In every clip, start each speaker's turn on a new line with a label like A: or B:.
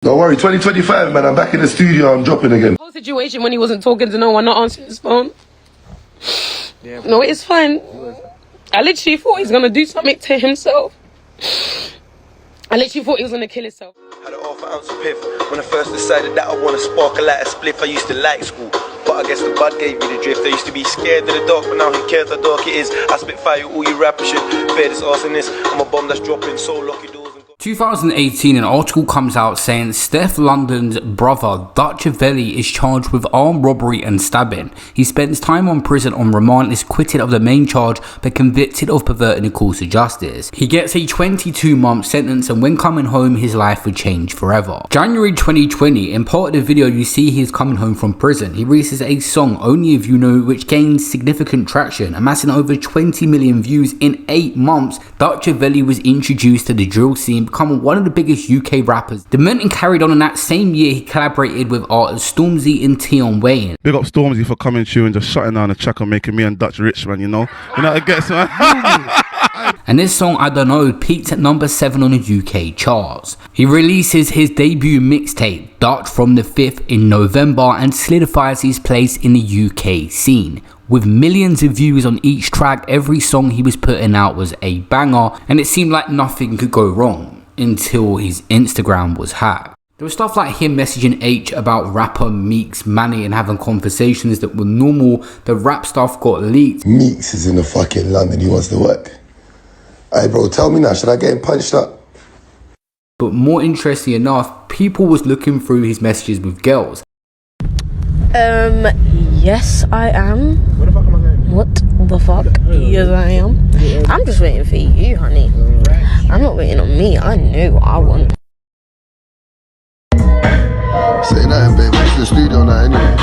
A: Don't worry, 2025, man. I'm back in the studio. I'm dropping again.
B: Whole situation when he wasn't talking to no one, not answering his phone. Yeah, no, it's fine. I literally thought he was gonna do something to himself. I literally thought he was gonna kill himself.
C: Had an half an ounce of piff when I first decided that I want to spark a lighter spliff. I used to like school, but I guess the bud gave me the drift. I used to be scared of the dark, but now who cares how dark it is? I spit fire, all you rappers should fear this arsonist. I'm a bomb that's dropping, so lock your doors.
D: 2018, an article comes out saying Steph London's brother Dutchavelli is charged with armed robbery and stabbing. He spends time on prison on remand, is acquitted of the main charge but convicted of perverting the course of justice. He gets a 22-month sentence, and when coming home his life would change forever. January 2020, in part of the video you see he is coming home from prison. He releases a song, Only If You Know, which gains significant traction, amassing over 20 million views in 8 months. Dutchavelli was introduced to the drill scene, becoming one of the biggest UK rappers. The momentum carried on in that same year. He collaborated with artists Stormzy and Tion Wayne.
E: Big up Stormzy for coming through and just shutting down the track and making me and Dutch rich, man, you know how it gets, man.
D: And this song, I Don't Know, peaked at number 7 on the UK charts. He releases his debut mixtape, Dutch, from the 5th in November, and solidifies his place in the UK scene. With millions of views on each track, every song he was putting out was a banger, and it seemed like nothing could go wrong until his Instagram was hacked. There was stuff like him messaging H about rapper Meek's Manny and having conversations that were normal. The rap stuff got leaked.
A: Meeks is in the fucking London. He wants to work. Hey, bro, tell me now, should I get him punched up?
D: But more interesting enough, people was looking through his messages with girls.
F: Yes, I am. Where the fuck am I going? What the fuck? Yes, I am. I'm just waiting for you, honey. I'm not waiting on me. I knew I want.
A: Say nothing, babe. We're in the studio now, anyway.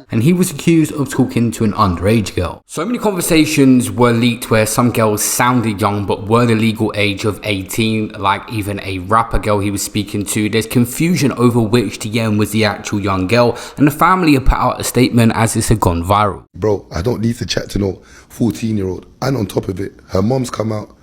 D: And he was accused of talking to an underage girl. So many conversations were leaked where some girls sounded young but were the legal age of 18, like even a rapper girl he was speaking to. There's confusion over which DM was the actual young girl, and the family have put out a statement as this had gone viral.
A: Bro, I don't need to chat to no 14-year-old. And on top of it, her mom's come out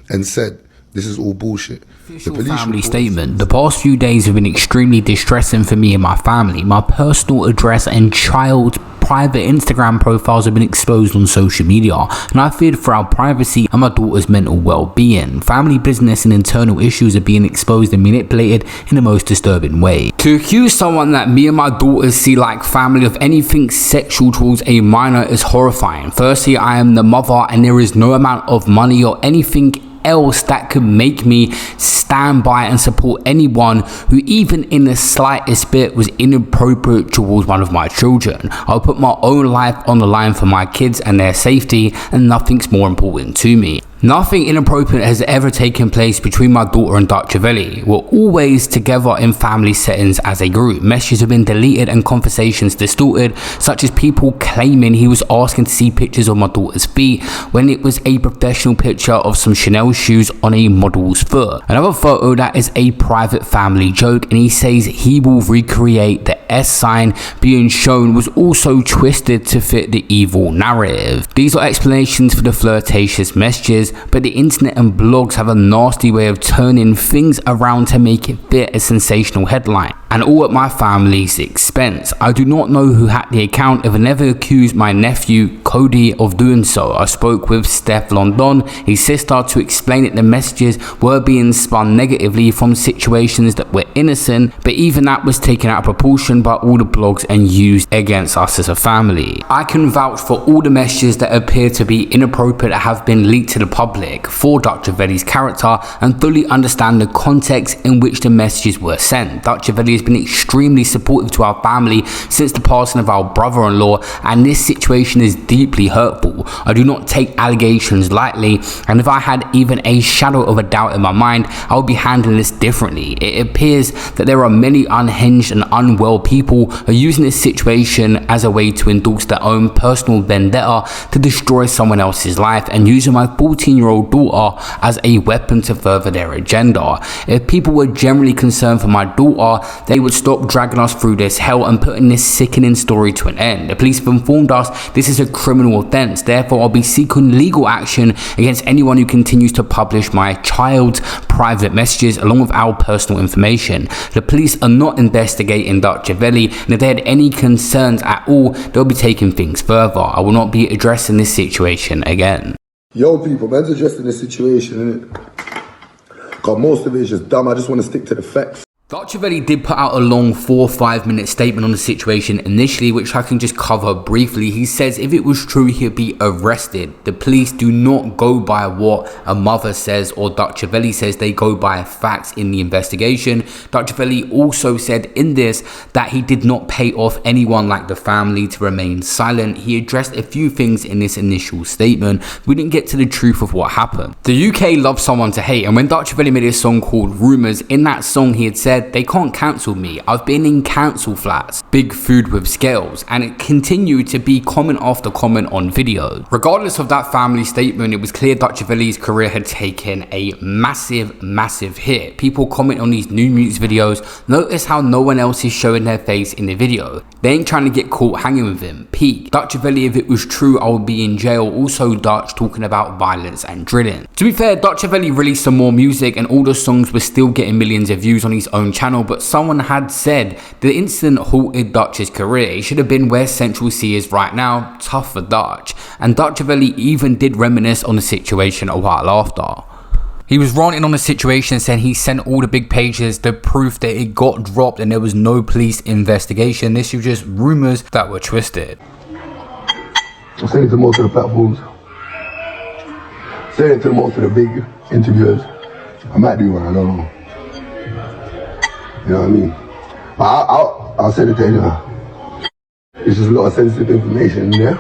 A: and said, this is all bullshit.
D: The family statement. The past few days have been extremely distressing for me and my family. My personal address and child's private Instagram profiles have been exposed on social media, and I feared for our privacy and my daughter's mental well-being. Family business and internal issues are being exposed and manipulated in the most disturbing way. To accuse someone that me and my daughters see like family of anything sexual towards a minor is horrifying. Firstly, I am the mother, and there is no amount of money or anything else that could make me stand by and support anyone who even in the slightest bit was inappropriate towards one of my children. I'll put my own life on the line for my kids and their safety, and nothing's more important to me. Nothing inappropriate has ever taken place between my daughter and Dutchavelli. We're always together in family settings as a group. Messages have been deleted and conversations distorted, such as people claiming he was asking to see pictures of my daughter's feet when it was a professional picture of some Chanel shoes on a model's foot. Another photo that is a private family joke, and he says he will recreate the S sign being shown was also twisted to fit the evil narrative. These are explanations for the flirtatious messages, but the internet and blogs have a nasty way of turning things around to make it fit a sensational headline, and all at my family's expense. I do not know who hacked the account. If I never accused my nephew Cody of doing so. I spoke with Steph London, his sister, to explain that the messages were being spun negatively from situations that were innocent, but even that was taken out of proportion by all the blogs and used against us as a family. I can vouch for all the messages that appear to be inappropriate that have been leaked to the public for Dutchavelli's character, and fully understand the context in which the messages were sent. Dutchavelli has been extremely supportive to our family since the passing of our brother-in-law, and this situation is deeply hurtful. I do not take allegations lightly, and if I had even a shadow of a doubt in my mind, I would be handling this differently. It appears that there are many unhinged and unwell people who are using this situation as a way to endorse their own personal vendetta to destroy someone else's life, and using my 14-year-old daughter as a weapon to further their agenda. If people were generally concerned for my daughter, they would stop dragging us through this hell and putting this sickening story to an end. The police have informed us this is a criminal criminal offence. Therefore, I'll be seeking legal action against anyone who continues to publish my child's private messages along with our personal information. The police are not investigating Dutchavelli, and if they had any concerns at all, they'll be taking things further. I will not be addressing this situation again.
A: Yo, people, man's addressing this situation, innit? God, most of it is just dumb. I just want to stick to the facts.
D: Dutchavelli did put out a long 4 or 5 minute statement on the situation initially, which I can just cover briefly. He says if it was true, he'd be arrested. The police do not go by what a mother says or Dutchavelli says, they go by facts in the investigation. Dutchavelli also said in this that he did not pay off anyone like the family to remain silent. He addressed a few things in this initial statement. We didn't get to the truth of what happened. The UK loves someone to hate, and when Dutchavelli made a song called Rumours, in that song he had said, they can't cancel me. I've been in council flats, big food with scales, and it continued to be comment after comment on videos. Regardless of that family statement, it was clear Dutchavelli's career had taken a massive hit. People comment on these new music videos. Notice how no one else is showing their face in the video. They ain't trying to get caught hanging with him. Peak. Dutchavelli, if it was true, I would be in jail. Also Dutch talking about violence and drilling. To be fair, Dutchavelli released some more music and all the songs were still getting millions of views on his own channel, but someone had said the incident halted Dutch's career. He should have been where Central C is right now. Tough for Dutch. And Dutchavelli even did reminisce on the situation a while after. He was ranting on the situation, saying he sent all the big pages, the proof that it got dropped and there was no police investigation. This was just rumours that were twisted.
A: I'm saying it to most of the platforms. Saying it to most of the big interviewers. I might do one, I don't know. You know what I mean? But I'll send it to anyone. It's just a lot of sensitive information in there.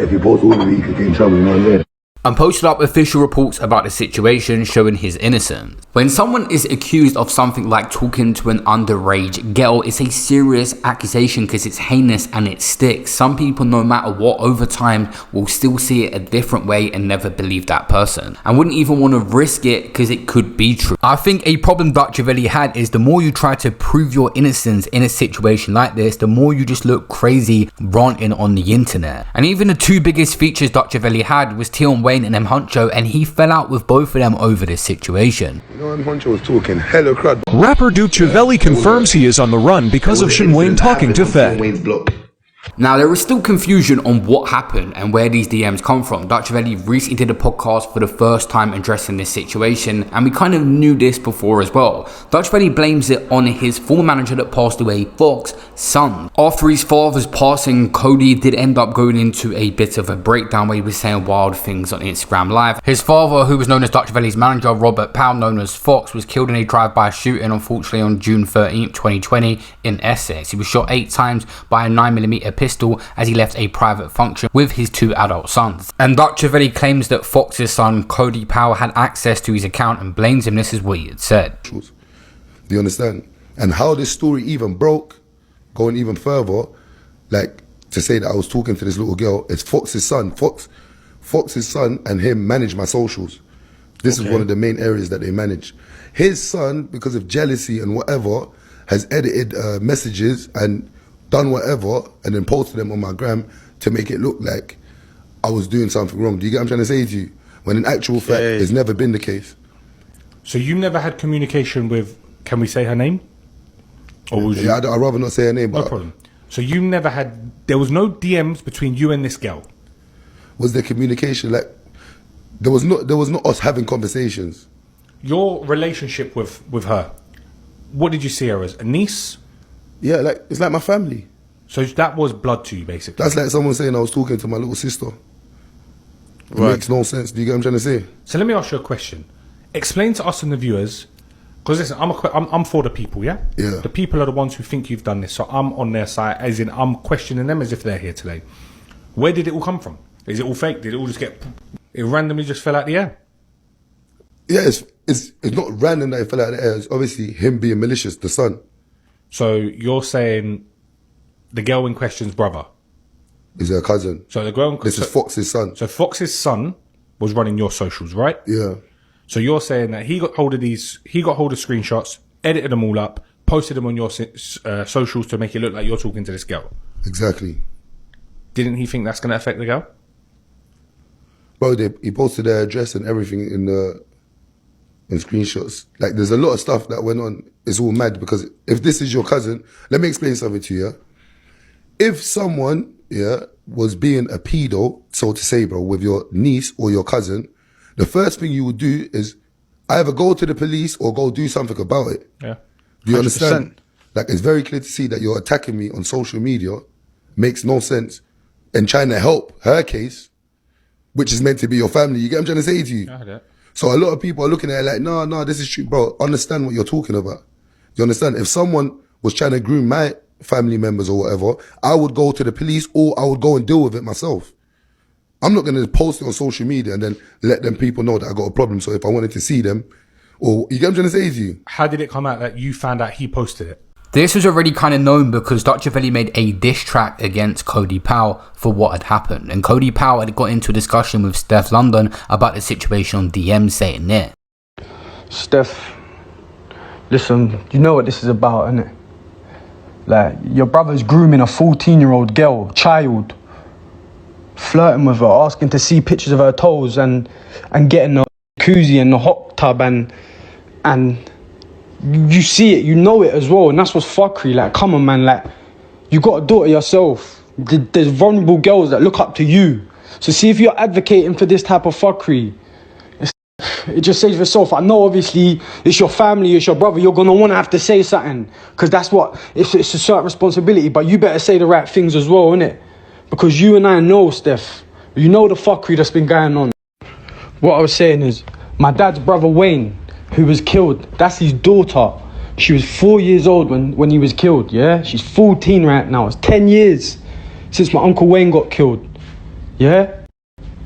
A: If you post all of it, you could get in trouble, you know what I mean?
D: And posted up official reports about the situation showing his innocence. When someone is accused of something like talking to an underage girl, it's a serious accusation because it's heinous and it sticks. Some people, no matter what, over time will still see it a different way and never believe that person, and wouldn't even want to risk it because it could be true. I think a problem Dutchavelli had is the more you try to prove your innocence in a situation like this, the more you just look crazy ranting on the internet. And even the two biggest features Dutchavelli had was Tion Wayne and M Huncho, and he fell out with both of them over this situation.
A: You know, M Huncho was talking hella crud.
G: Rapper Dutchavelli confirms he is on the run because of Tion Wayne talking to Fed.
D: Now, there is still confusion on what happened and where these DMs come from. Dutchavelli recently did a podcast for the first time addressing this situation, and we kind of knew this before as well. Dutchavelli blames it on his former manager that passed away, Fox's son. After his father's passing, Cody did end up going into a bit of a breakdown where he was saying wild things on Instagram Live. His father, who was known as Dutchavelli's manager, Robert Powell, known as Fox, was killed in a drive-by shooting, unfortunately, on June 13th, 2020 in Essex. He was shot 8 times by a 9mm pistol as he left a private function with his 2 adult sons. And Dutchavelli claims that Fox's son, Cody Powell, had access to his account and blames him. This is what he had said.
A: Do you understand? And how this story even broke, going even further, like to say that I was talking to this little girl, it's Fox's son. Fox's son and him manage my socials. This is one of the main areas that they manage. His son, because of jealousy and whatever, has edited messages and done whatever and then posted them on my gram to make it look like I was doing something wrong. Do you get what I'm trying to say to you? When in actual fact, it's never been the case.
H: So you never had communication with, can we say her name? Or was you?
A: I'd rather not say her name.
H: No
A: but
H: problem. So you never had, there was no DMs between you and this girl?
A: Was there communication? Like, there was not us having conversations.
H: Your relationship with her, what did you see her as? A niece?
A: Yeah, like it's like my family.
H: So that was blood to you, basically?
A: That's like someone saying I was talking to my little sister. It makes no sense. Do you get what I'm trying to say?
H: So let me ask you a question. Explain to us and the viewers, because listen, I'm for the people, yeah?
A: Yeah.
H: The people are the ones who think you've done this, so I'm on their side, as in I'm questioning them as if they're here today. Where did it all come from? Is it all fake? Did it all just it randomly just fell out the air?
A: Yeah, it's not random that it fell out of the air. It's obviously him being malicious, the son.
H: So you're saying the girl in question's brother?
A: Is her cousin.
H: So the girl
A: This is Fox's son.
H: So Fox's son was running your socials, right?
A: Yeah.
H: So you're saying that he got hold of screenshots, edited them all up, posted them on your socials to make it look like you're talking to this girl.
A: Exactly.
H: didn't he think that's going to affect the girl?
A: Bro, he posted their address and everything in screenshots. Like, there's a lot of stuff that went on. It's all mad because if this is your cousin, let me explain something to you. If someone, was being a pedo, so to say, bro, with your niece or your cousin, the first thing you would do is either go to the police or go do something about it.
H: Yeah.
A: Do you
I: 100%.
A: understand? Like, it's very clear to see that you're attacking me on social media. Makes no sense. And trying to help her case, which is meant to be your family. You get what I'm trying to say to you?
H: I heard that.
A: So a lot of people are looking at it like, no, this is true. Bro, understand what you're talking about. You understand? If someone was trying to groom my family members or whatever, I would go to the police or I would go and deal with it myself. I'm not going to post it on social media and then let them people know that I got a problem. So if I wanted to see them, or you get what I'm trying to say to you?
H: How did it come out that you found out he posted it?
D: This was already kind of known because Dutchavelli made a diss track against Cody Powell for what had happened. And Cody Powell had got into a discussion with Steph London about the situation on DM, saying it.
I: Steph, listen, you know what this is about, innit? Like, your brother's grooming a 14-year-old girl, child, flirting with her, asking to see pictures of her toes and getting a jacuzzi and the hot tub and you see it, you know it as well, and that's what's fuckery. Like, come on, man, like, you got a daughter yourself. There's vulnerable girls that look up to you. So see, if you're advocating for this type of fuckery, it just says for yourself. I know obviously it's your family, it's your brother, you're gonna want to have to say something, because that's what, it's a certain responsibility, but you better say the right things as well, innit? Because you and I know, Steph, you know the fuckery that's been going on. What I was saying is, my dad's brother Wayne, who was killed, that's his daughter. She was 4 years old when he was killed, yeah? She's 14 right now. It's 10 years since my Uncle Wayne got killed, yeah?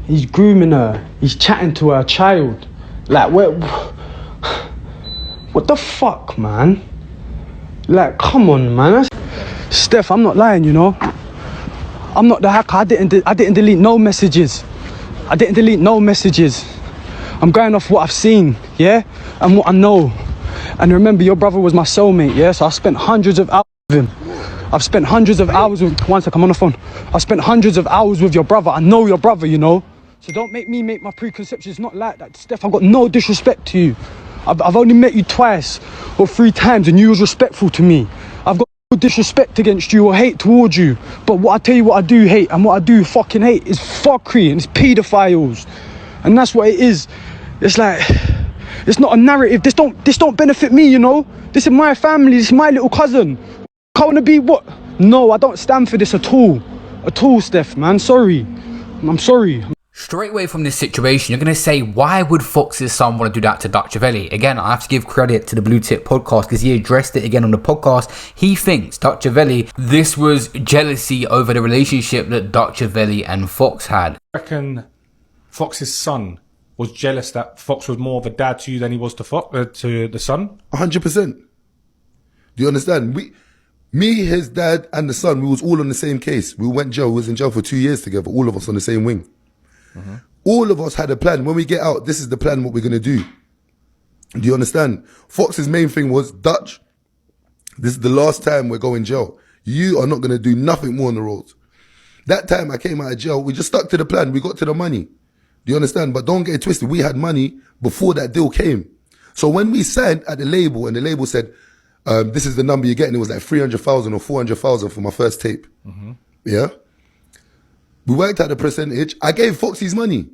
I: He's grooming her. He's chatting to her child. Like, what the fuck, man? Like, come on, man. Steph, I'm not lying, you know? I'm not the hacker. I didn't delete no messages. I'm going off what I've seen, yeah? And what I know. And remember, your brother was my soulmate, yeah? So I spent hundreds of hours with him. I've spent hundreds of hours with... One sec, I'm on the phone. I've spent hundreds of hours with your brother. I know your brother, you know? So don't make me make my preconceptions not like that. Steph, I've got no disrespect to you. I've only met you twice or 3 times and you was respectful to me. I've got no disrespect against you or hate towards you. But what I tell you, what I do hate and what I do fucking hate is fuckery and it's paedophiles. And that's what it is. It's like, it's not a narrative. This don't benefit me, you know? This is my family. This is my little cousin. I want to be what? No, I don't stand for this at all. At all, Steph, man. Sorry. I'm sorry.
D: Straight away from this situation, you're going to say, why would Fox's son want to do that to Dutchavelli? Again, I have to give credit to the Blue Tip podcast because he addressed it again on the podcast. He thinks, Dutchavelli, this was jealousy over the relationship that Dutchavelli and Fox had.
H: I reckon Fox's son was jealous that Fox was more of a dad to you than he was to the son?
A: 100%. Do you understand? Me, his dad, and the son, we was all on the same case. We went jail. We was in jail for 2 years together, all of us on the same wing. Mm-hmm. All of us had a plan. When we get out, this is the plan, what we're going to do. Do you understand? Fox's main thing was, Dutch, this is the last time we're going jail. You are not going to do nothing more on the roads. That time I came out of jail, we just stuck to the plan. We got to the money. Do you understand? But don't get it twisted. We had money before that deal came. So when we signed at the label and the label said, this is the number you're getting, it was like 300,000 or 400,000 for my first tape. Mm-hmm. Yeah? We worked out the percentage. I gave Fox his money.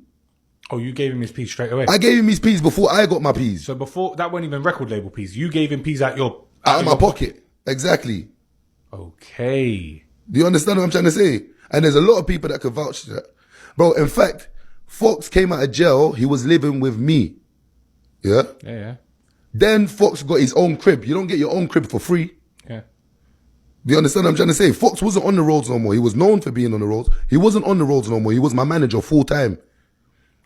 H: Oh, you gave him his piece straight away?
A: I gave him his piece before I got my piece.
H: So before, that wasn't even record label piece. You gave him piece out
A: of my pocket. Exactly.
H: Okay.
A: Do you understand what I'm trying to say? And there's a lot of people that could vouch for that. Bro, in fact, Fox came out of jail. He was living with me. Yeah?
H: Yeah.
A: Then Fox got his own crib. You don't get your own crib for free.
H: Yeah.
A: Do you understand what I'm trying to say? Fox wasn't on the roads no more. He was known for being on the roads. He wasn't on the roads no more. He was my manager full time.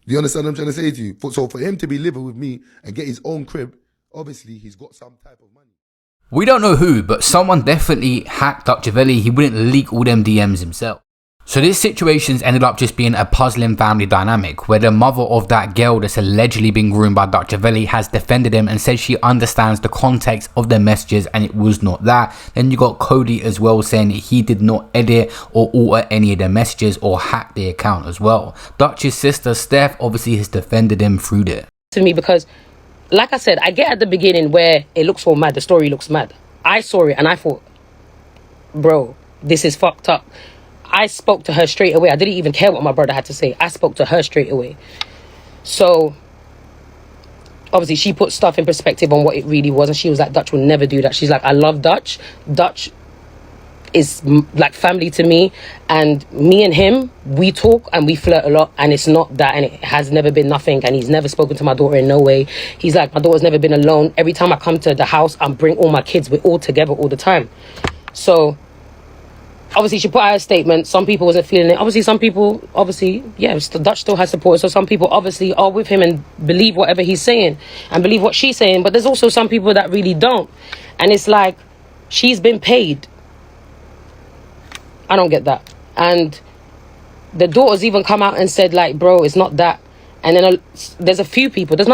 A: Do you understand what I'm trying to say to you? So for him to be living with me and get his own crib, obviously he's got some type of money.
D: We don't know who, but someone definitely hacked Dutchavelli. He wouldn't leak all them DMs himself. So this situation's ended up just being a puzzling family dynamic where the mother of that girl that's allegedly been groomed by Dutchavelli has defended him and said she understands the context of the messages and it was not that. Then you got Cody as well saying he did not edit or alter any of the messages or hack the account as well. Dutch's sister Steph obviously has defended him through it.
B: To me, because like I said, I get at the beginning where it looks all mad, the story looks mad. I saw it and I thought, bro, this is fucked up. I spoke to her straight away. I didn't even care what my brother had to say. I spoke to her straight away. So obviously she put stuff in perspective on what it really was, and she was like, Dutch will never do that. She's like, I love Dutch. Dutch is like family to me, and me and him, we talk and we flirt a lot, and it's not that, and it has never been nothing, and he's never spoken to my daughter in no way. He's like, my daughter's never been alone. Every time I come to the house, I bring all my kids. We're all together all the time. So obviously she put out a statement. Some people wasn't feeling it. Obviously some people, yeah, Dutch still has support. So some people obviously are with him and believe whatever he's saying and believe what she's saying. But there's also some people that really don't. And it's like, she's been paid. I don't get that. And the daughter's even come out and said like, bro, it's not that. And then there's a few people, there's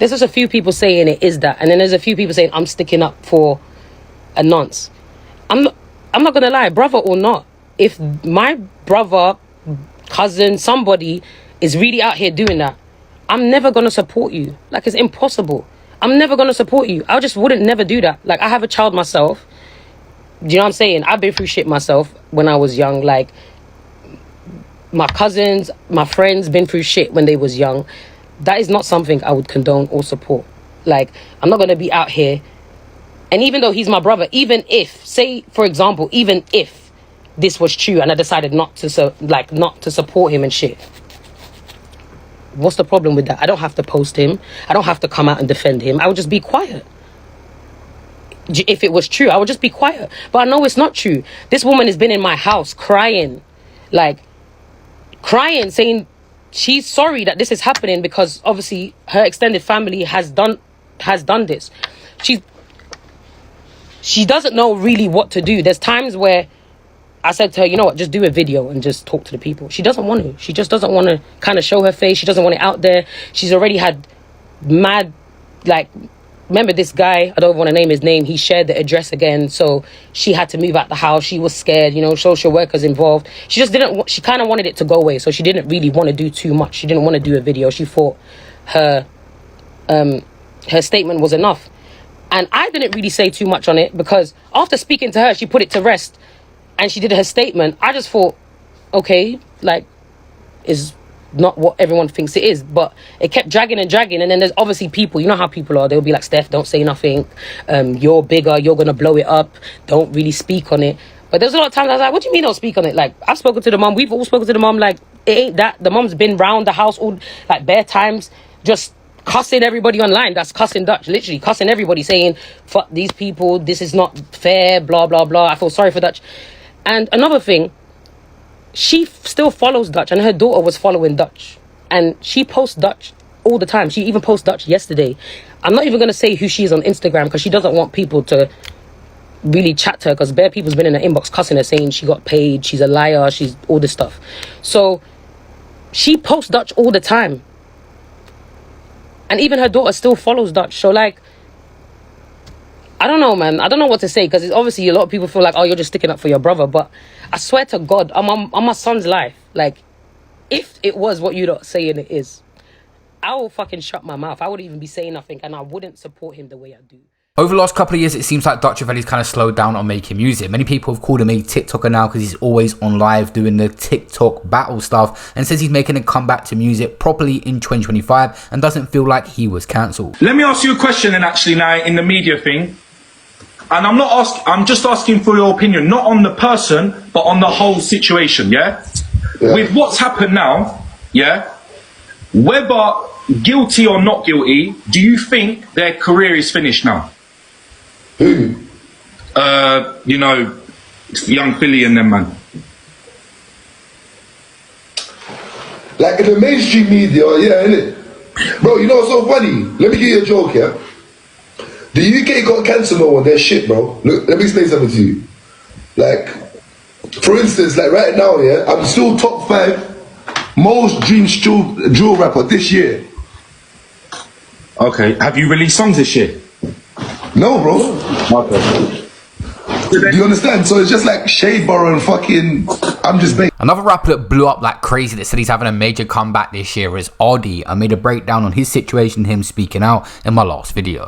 B: just a few people saying it is that. And then there's a few people saying I'm sticking up for a nonce. I'm not gonna lie, brother or not, if my brother, cousin, somebody is really out here doing that, I'm never gonna support you. Like, it's impossible. I'm never gonna support you. I just wouldn't never do that. Like, I have a child myself. Do you know what I'm saying? I've been through shit myself when I was young. Like, my cousins, my friends been through shit when they was young. That is not something I would condone or support. Like, I'm not gonna be out here. And even though he's my brother, even if, say, for example, even if this was true and I decided not to support him and shit, what's the problem with that? I don't have to post him. I don't have to come out and defend him. I would just be quiet. If it was true, I would just be quiet. But I know it's not true. This woman has been in my house crying, saying she's sorry that this is happening because obviously her extended family has done this. She doesn't know really what to do. There's times where I said to her, you know what, just do a video and just talk to the people. She doesn't want to. She just doesn't want to kind of show her face. She doesn't want it out there. She's already had mad, remember this guy, I don't want to name his name, he shared the address again, so she had to move out the house. She was scared, social workers involved. She just didn't, she kind of wanted it to go away, so she didn't really want to do too much. She didn't want to do a video. She thought her statement was enough. And I didn't really say too much on it because after speaking to her, she put it to rest and she did her statement. I just thought, okay, is not what everyone thinks it is. But it kept dragging and dragging. And then there's obviously people, you know how people are. They'll be like, Steph, don't say nothing. You're bigger. You're going to blow it up. Don't really speak on it. But there's a lot of times I was like, what do you mean don't speak on it? I've spoken to the mom. We've all spoken to the mom. It ain't that. The mom's been round the house all, bare times, just cussing everybody online. That's cussing Dutch, literally cussing everybody, saying fuck these people, this is not fair, blah blah blah. I feel sorry for Dutch. And another thing, she still follows Dutch, and her daughter was following Dutch, and she posts Dutch all the time. She even posted Dutch yesterday. I'm not even going to say who she is on Instagram because she doesn't want people to really chat to her, because bare people's been in her inbox cussing her, saying she got paid, she's a liar, she's all this stuff. So she posts Dutch all the time. And even her daughter still follows Dutch. So, I don't know, man. I don't know what to say, because it's obviously a lot of people feel like, oh, you're just sticking up for your brother. But I swear to God, on my son's life, if it was what you're saying it is, I will fucking shut my mouth. I wouldn't even be saying nothing, and I wouldn't support him the way I do.
D: Over the last couple of years, it seems like Dutchavelli's kind of slowed down on making music. Many people have called him a TikToker now because he's always on live doing the TikTok battle stuff, and says he's making a comeback to music properly in 2025 and doesn't feel like he was cancelled.
J: Let me ask you a question then, actually, now in the media thing. And I'm just asking for your opinion, not on the person, but on the whole situation, yeah? With what's happened now, yeah? Whether guilty or not guilty, do you think their career is finished now?
A: Who?
J: Young Philly and them, man.
A: In the mainstream media, yeah, innit? Bro, you know what's so funny? Let me give you a joke, yeah? The UK got cancelled on their shit, bro. Look, let me explain something to you. For instance, like right now, yeah, I'm still top 5 most dreams drill rapper this year.
J: Okay. Have you released songs this year?
A: No, bro.
J: Okay.
A: Do you understand? So it's just like Shade Borough and fucking. I'm just bait.
D: Another rapper that blew up like crazy that said he's having a major comeback this year is Oddie. I made a breakdown on his situation, him speaking out in my last video.